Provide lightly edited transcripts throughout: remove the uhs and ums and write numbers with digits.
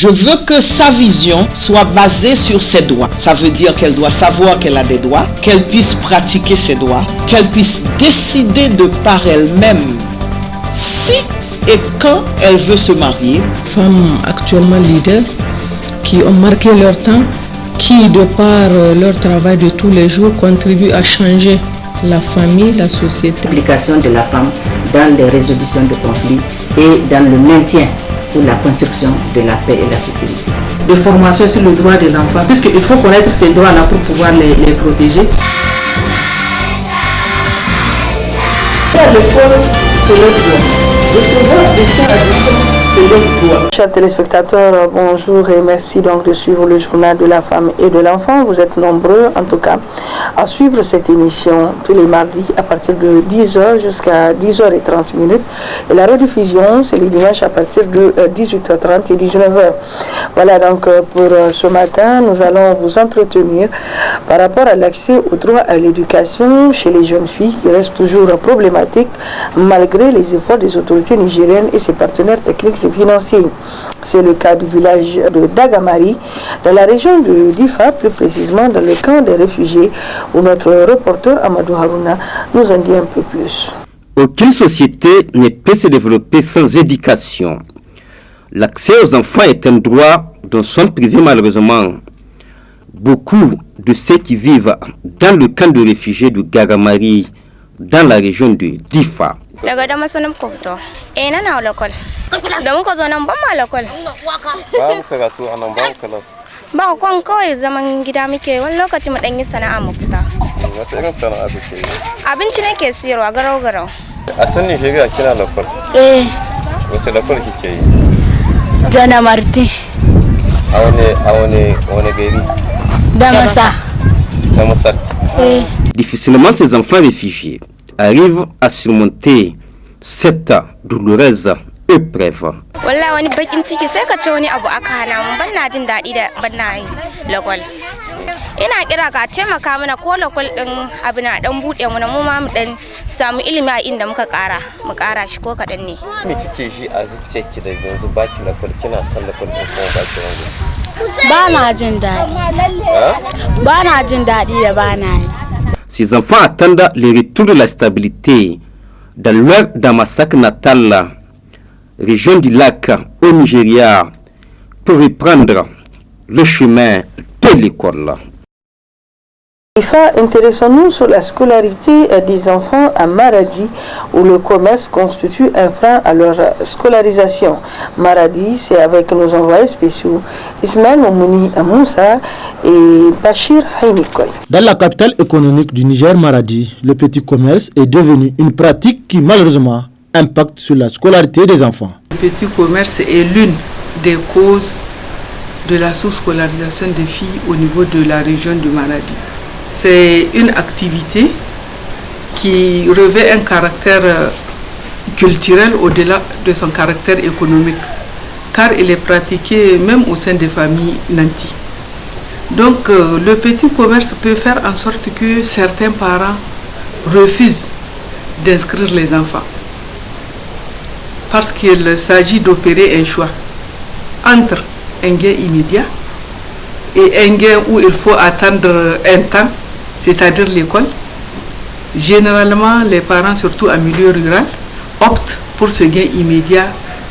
Je veux que sa vision soit basée sur ses droits. Ça veut dire qu'elle doit savoir qu'elle a des droits, qu'elle puisse pratiquer ses droits, qu'elle puisse décider de par elle-même si et quand elle veut se marier. Femmes actuellement leaders qui ont marqué leur temps, qui de par leur travail de tous les jours contribuent à changer la famille, la société. L'implication de la femme dans les résolutions de conflits et dans le maintien pour la construction de la paix et la sécurité. De formation sur le droit de l'enfant, puisqu'il faut connaître ces droits-là pour pouvoir les protéger. L'école, c'est le droit. Recevoir des soins adultes, c'est le droit. Chers téléspectateurs, bonjour et merci donc de suivre le journal de la femme et de l'enfant. Vous êtes nombreux en tout cas à suivre cette émission tous les mardis à partir de 10h jusqu'à 10h30. Et la rediffusion, c'est les dimanches à partir de 18h30 et 19h. Voilà donc pour ce matin, nous allons vous entretenir par rapport à l'accès au droit à l'éducation chez les jeunes filles qui reste toujours problématique malgré les efforts des autorités nigériennes et ses partenaires techniques et financiers. C'est le cas du village de Dagamari, dans la région de Difa, plus précisément dans le camp des réfugiés, où notre reporter Amadou Harouna nous en dit un peu plus. Aucune société ne peut se développer sans éducation. L'accès aux enfants est un droit dont sont privés malheureusement beaucoup de ceux qui vivent dans le camp de réfugiés de Dagamari, dans la région de Difa. Daga da masanin ko fito na na lokal da muka zo nan ban ma lokal ba mu karatu anan ba mu kalas ba kon kawai zaman gida muke wani lokaci mu dan yi sana'a mu fita wata irin sana'a kake yi abinci nake siyarwa garau garau a can ne shiga kina lokal wace lokal kike yi Jana Marti a wani gari Damasa Difficilement ces enfants réfugiés arrivent à surmonter cette douloureuse épreuve. Wallahi wani bakin ciki sai ka ce wani abu aka hana mun ban na jin dadi da ban na yi lokal. Ina kira ka taimaka mana ko lokal din abu na dan bude mu mu ma mu dan samu ilimi a inda muka mu kara shi ko kadan ne. Me kike shi a zuciyarki da yanzu baki lokal kina son lokal din kuma baki wani? Ba na jin dadi. Ba na jin dadi da ba na yi. Ces enfants attendent le retour de la stabilité dans leur Damasak natal, région du lac au Nigeria, pour reprendre le chemin de l'école. Intéressons-nous sur la scolarité des enfants à Maradi, où le commerce constitue un frein à leur scolarisation. Maradi, c'est avec nos envoyés spéciaux Ismaël Momouni Moussa et Bachir Haïnikoy. Dans la capitale économique du Niger, Maradi, le petit commerce est devenu une pratique qui malheureusement impacte sur la scolarité des enfants. Le petit commerce est l'une des causes de la sous-scolarisation des filles au niveau de la région de Maradi. C'est une activité qui revêt un caractère culturel au-delà de son caractère économique, car il est pratiqué même au sein des familles nantis. Donc le petit commerce peut faire en sorte que certains parents refusent d'inscrire les enfants, parce qu'il s'agit d'opérer un choix entre un gain immédiat et un gain où il faut attendre un temps, c'est-à-dire l'école. Généralement, les parents, surtout en milieu rural, optent pour ce gain immédiat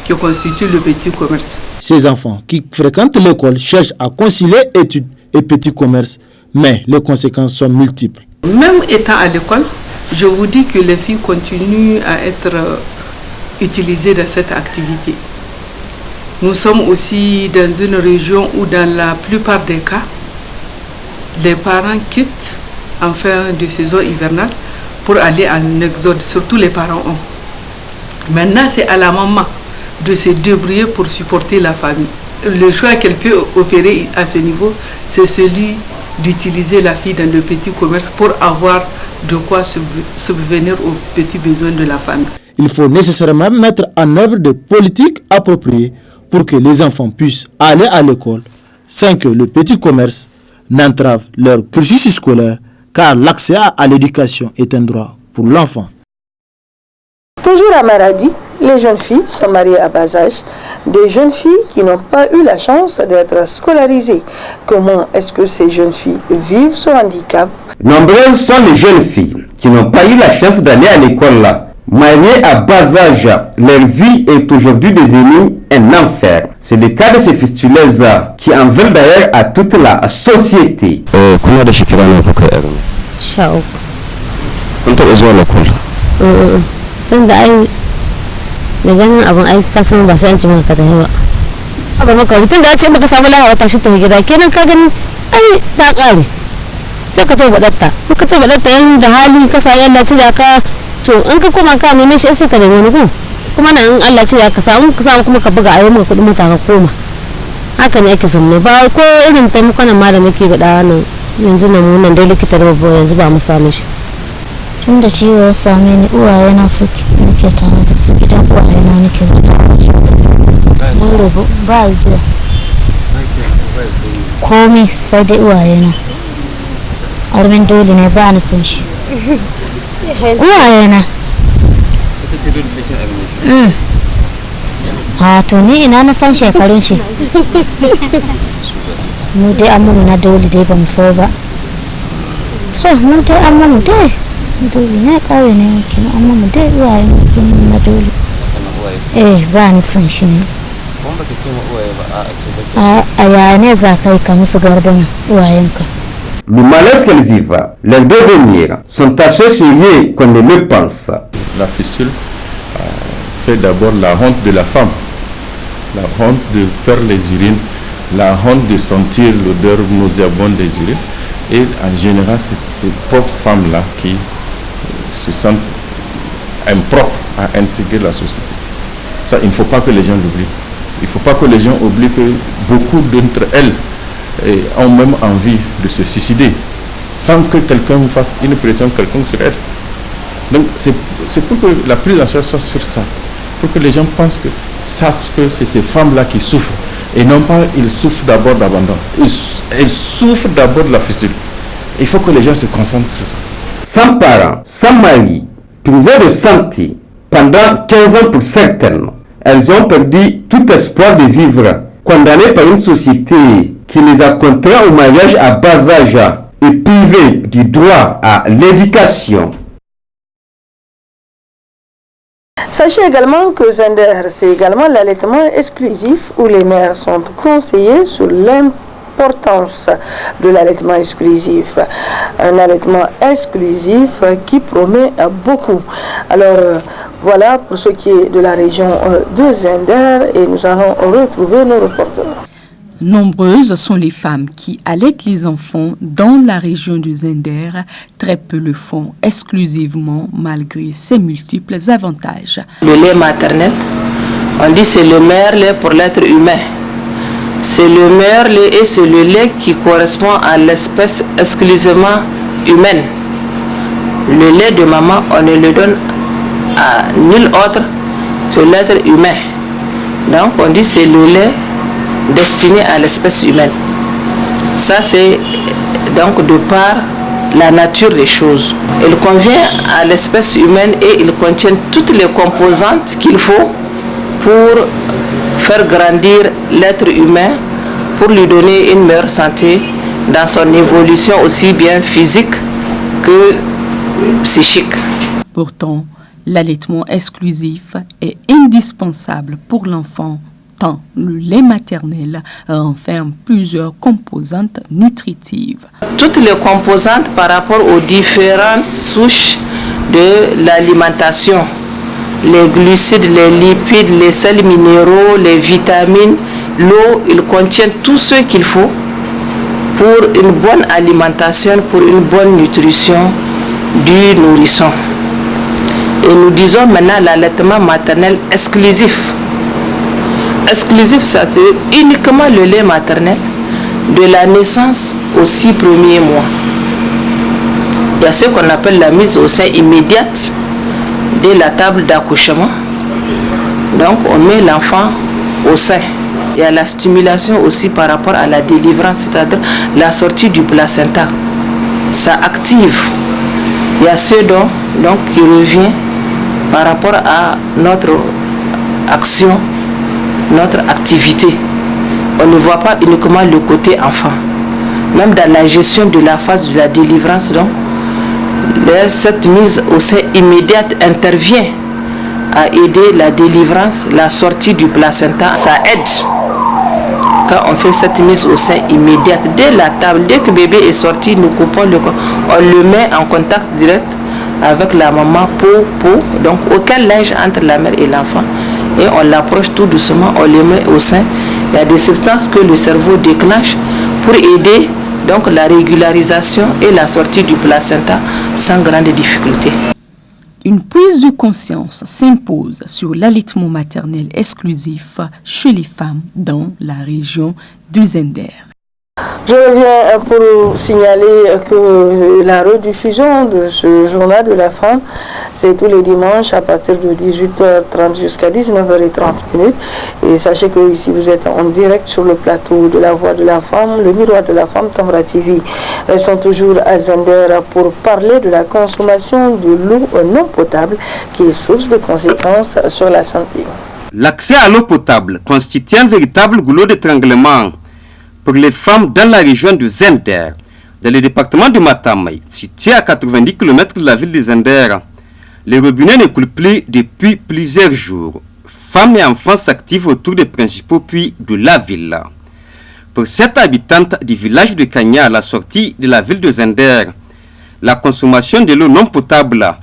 qui constitue le petit commerce. Ces enfants qui fréquentent l'école cherchent à concilier études et petit commerce, mais les conséquences sont multiples. Même étant à l'école, je vous dis que les filles continuent à être utilisées dans cette activité. Nous sommes aussi dans une région où dans la plupart des cas, les parents quittent en fin de saison hivernale pour aller en exode, surtout les parents ont. Maintenant, c'est à la maman de se débrouiller pour supporter la famille. Le choix qu'elle peut opérer à ce niveau, c'est celui d'utiliser la fille dans le petit commerce pour avoir de quoi subvenir aux petits besoins de la famille. Il faut nécessairement mettre en œuvre des politiques appropriées pour que les enfants puissent aller à l'école sans que le petit commerce n'entrave leur cursus scolaire, car l'accès à l'éducation est un droit pour l'enfant. Toujours à Maradi, les jeunes filles sont mariées à bas âge, des jeunes filles qui n'ont pas eu la chance d'être scolarisées. Comment est-ce que ces jeunes filles vivent ce handicap? Nombreuses sont les jeunes filles qui n'ont pas eu la chance d'aller à l'école là. Mariées à bas âge, leur vie est aujourd'hui devenue un enfer. C'est le cas de ces fistuleuses qui en veulent d'ailleurs à toute la société. Kuna da shekara nawa kuka yi arme? 13. Kun taɓa zuwa lakul? Tun da ai da ganin abin ai ka san ba sai an ci maka da yawa. Ba maka tun da ce baka samu lahawa ta shi ta gida kenan ka gani ai ta kare. Sai ka taɓa datta. In ka taɓa datta yan da hali ka sa yalla ci da ka to in ka koma ka neme shi sai ka nemi wani ko kuma nan in Allah ce ya ka samu kuma ka buga ayo maka kudin mota ka koma. Haka ne ake samu ba ko irin taimakon ma da muke bada nan yanzu nan mu nan dai likita da babba yanzu ba mu same shi. Tun da ciwo ya same ni uwaye na suke nake tare da su gidan uwaye na nake da mun rubu ba zuwa komai sai dai uwaye na armin dole ne ba ni san shi uwaye na ha to ni ina na san shekarun shi mu dai amma na dole dai ba mu so ba to mu dai amma mu dai dole ne kawai ne kina amma mu dai uwaye sun na dole ba ni san shi ne a ya ne za kai ka musu gardana uwayenka. Le malaise qu'elles vivent, leur devenir, sont assez sérieux qu'on ne le pense. La fistule fait d'abord la honte de la femme, la honte de faire les urines, la honte de sentir l'odeur nauséabonde des urines. Et en général, c'est ces pauvres femmes-là qui se sentent impropres à intégrer la société. Ça, il ne faut pas que les gens l'oublient. Il ne faut pas que les gens oublient que beaucoup d'entre elles ont même envie de se suicider sans que quelqu'un fasse une pression quelconque sur elles. Donc c'est pour que la prise en charge soit sur ça, pour que les gens pensent que sachent que c'est ces femmes-là qui souffrent et non pas ils souffrent d'abord d'abandon. Elles souffrent d'abord de la fistule. Il faut que les gens se concentrent sur ça. Sans parents, sans mari, privées de santé, pendant 15 ans pour certaines, elles ont perdu tout espoir de vivre, condamnées par une société qui les a contraints au mariage à bas âge et privées du droit à l'éducation. Sachez également que Zender, c'est également l'allaitement exclusif où les mères sont conseillées sur l'importance de l'allaitement exclusif. Un allaitement exclusif qui promet beaucoup. Alors, voilà pour ce qui est de la région de Zender et nous allons retrouver nos reporters. Nombreuses sont les femmes qui allaitent les enfants dans la région de Zender. Très peu le font exclusivement malgré ses multiples avantages. Le lait maternel, on dit c'est le meilleur lait pour l'être humain. C'est le meilleur lait et c'est le lait qui correspond à l'espèce exclusivement humaine. Le lait de maman, on ne le donne à nul autre que l'être humain. Donc on dit c'est le lait destiné à l'espèce humaine. Ça c'est donc de par la nature des choses. Il convient à l'espèce humaine et il contient toutes les composantes qu'il faut pour faire grandir l'être humain, pour lui donner une meilleure santé dans son évolution aussi bien physique que psychique. Pourtant, l'allaitement exclusif est indispensable pour l'enfant tant le lait maternel renferme plusieurs composantes nutritives. Toutes les composantes par rapport aux différentes souches de l'alimentation, les glucides, les lipides, les sels minéraux, les vitamines, l'eau, il contient tout ce qu'il faut pour une bonne alimentation, pour une bonne nutrition du nourrisson. Et nous disons maintenant l'allaitement maternel exclusif. Exclusif, ça c'est uniquement le lait maternel de la naissance aux 6 premiers mois. Il y a ce qu'on appelle la mise au sein immédiate dès la table d'accouchement. Donc on met l'enfant au sein. Il y a la stimulation aussi par rapport à la délivrance, c'est-à-dire la sortie du placenta. Ça active. Il y a ce don donc, qui revient par rapport à notre action, notre activité. On ne voit pas uniquement le côté enfant. Même dans la gestion de la phase de la délivrance, donc, cette mise au sein immédiate intervient à aider la délivrance, la sortie du placenta. Ça aide. Quand on fait cette mise au sein immédiate, dès la table, dès que bébé est sorti, nous coupons le corps, on le met en contact direct avec la maman, peau, donc aucun linge entre la mère et l'enfant. Et on l'approche tout doucement, on le met au sein. Il y a des substances que le cerveau déclenche pour aider donc la régularisation et la sortie du placenta sans grande difficulté. Une prise de conscience s'impose sur l'allaitement maternel exclusif chez les femmes dans la région du Zender. Je reviens pour signaler que la rediffusion de ce journal de la femme, c'est tous les dimanches à partir de 18h30 jusqu'à 19h30. Et sachez que ici vous êtes en direct sur le plateau de la Voix de la Femme, le Miroir de la Femme, Tamra TV. Elles sont toujours à Zender pour parler de la consommation de l'eau non potable qui est source de conséquences sur la santé. L'accès à l'eau potable constitue un véritable goulot d'étranglement pour les femmes dans la région de Zender, dans le département de Matamai, situé à 90 km de la ville de Zender. Les robinets ne coulent plus depuis plusieurs jours. Femmes et enfants s'activent autour des principaux puits de la ville. Pour cette habitante du village de Kanya, à la sortie de la ville de Zender, la consommation de l'eau non potable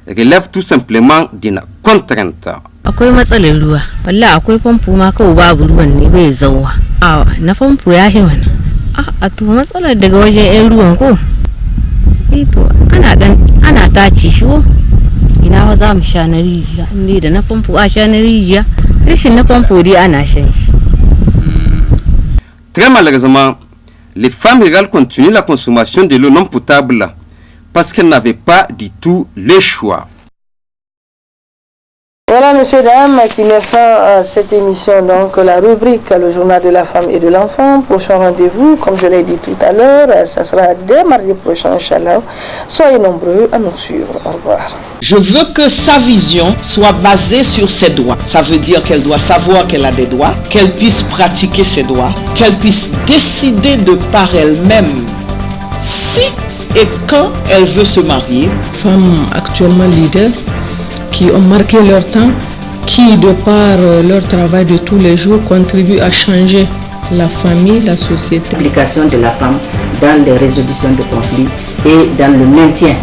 relève tout simplement d'une contrainte. Akwai matsalar ruwa wallahi akwai famfo ma kawai babu ruwan ne bai zauwa na famfo ya yi mana a to matsalar daga wajen yan ruwan ko to ana tace shi ko ina wa za mu sha na rijiya ne da na famfo a sha na rijiya rashin na famfo dai ana shan shi. Très malheureusement, les femmes rurales continuent la consommation de l'eau non potable parce qu'elles n'avaient pas du tout le choix. Voilà, messieurs, dames, qui met fin à cette émission, donc la rubrique Le journal de la femme et de l'enfant. Prochain rendez-vous, comme je l'ai dit tout à l'heure, ça sera dès mardi prochain, Inch'Allah. Soyez nombreux à nous suivre. Au revoir. Je veux que sa vision soit basée sur ses droits. Ça veut dire qu'elle doit savoir qu'elle a des droits, qu'elle puisse pratiquer ses droits, qu'elle puisse décider de par elle-même si et quand elle veut se marier. Femmes actuellement leaders qui ont marqué leur temps, qui de par leur travail de tous les jours contribuent à changer la famille, la société. L'implication de la femme dans les résolutions de conflits et dans le maintien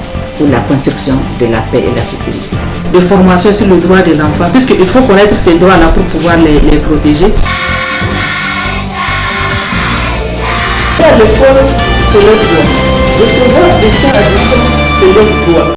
ou la construction de la paix et la sécurité. De formation sur le droit de l'enfant, puisqu'il faut connaître ces droits-là pour pouvoir les protéger. L'école, c'est leur droit. Recevoir des soins adultes, c'est leur droit.